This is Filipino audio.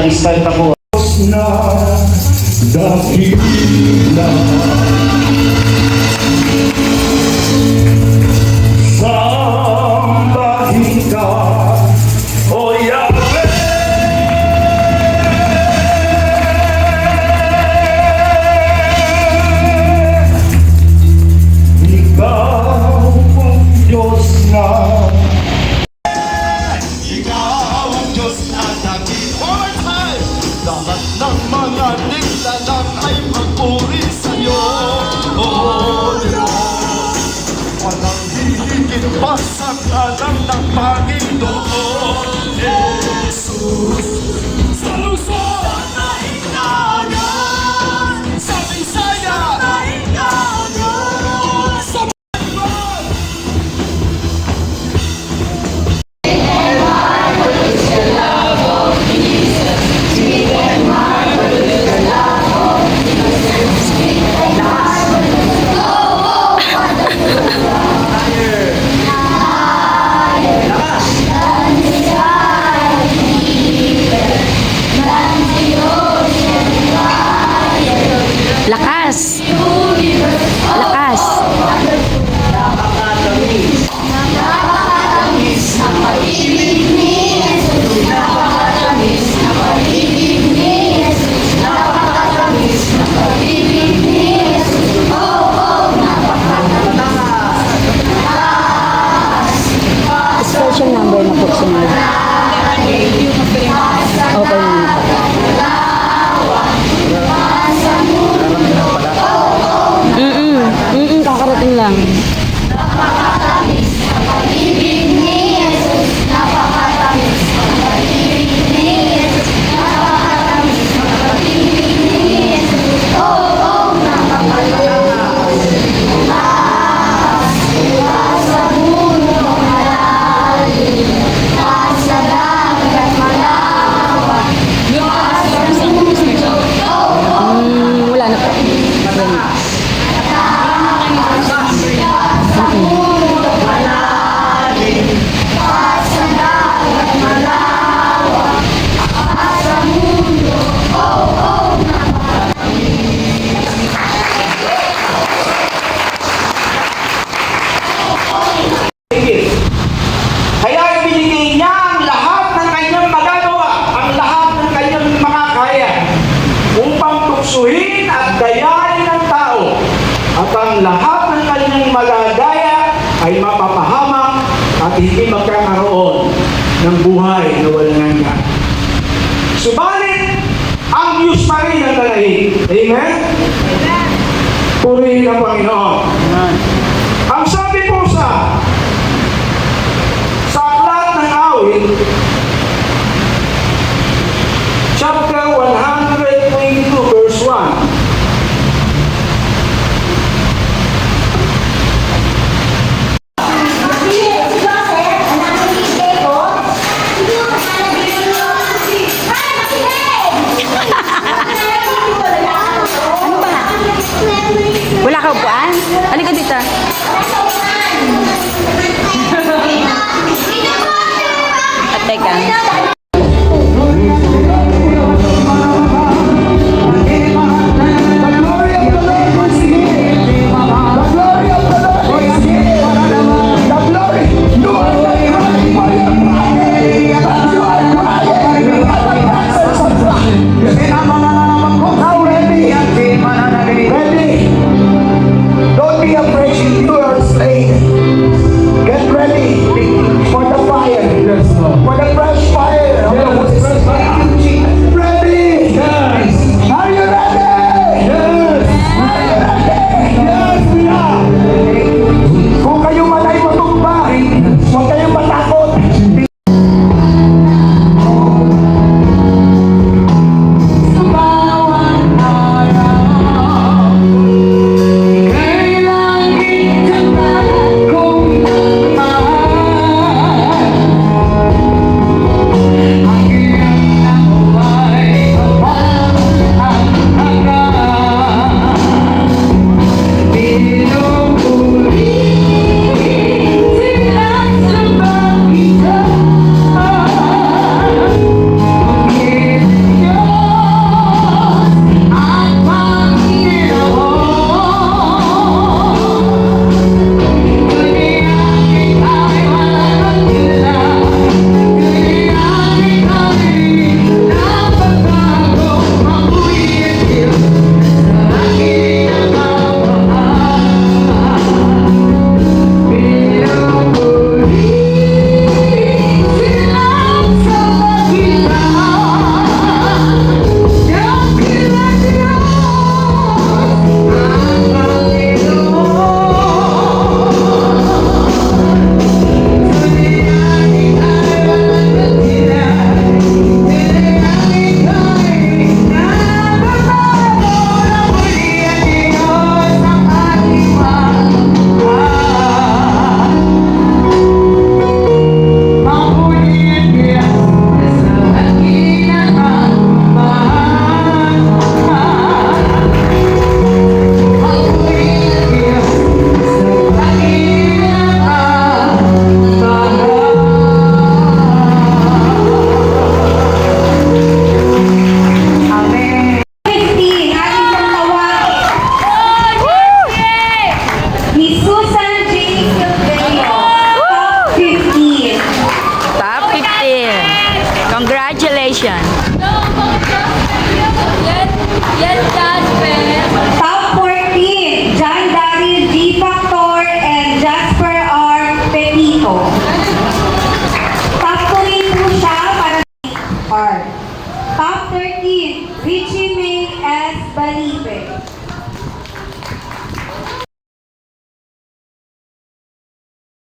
start ako. Na dakila sambahin ka, O Yahweh. Ikaw ang Diyos na lahat ng mga nilalang ay magpuri sa'yo, O Diyos. Walang hihigit pa sa ngalan ng Panginoon Jesus. Sa Luzon, sa Higayon, sa Visaya, sa Higayon, sa Malabon. Lakas. Lakas. Special number na po sunod. Okay na. Kakarating lang. Wala na po. Kaya ibinigay niya ang lahat ng kanyang magagawa, ang lahat ng kanyang makakaya, upang tuksuhin at dayain ang tao, at ang lahat ng kanyang magagaya ay mapapahamak at hindi magkakaroon ng buhay na walang hanggan. Subalit, ang Diyos pa rin ang nanahig. Amen? Purihin ang Panginoon. Ang sabi po sa aklat ng awit, chapter 122, verse 1. Wala ka upuan? Halika dito. At teka. Don't be afraid, you are a slave. Get ready for the fire, for the fresh fire. age yan? Yan, Jasper. Top 14, John Daryl G. Factor and Jasper R. Pepito. Top 2 po siya para R. Top 13, Richie May S. Balipe.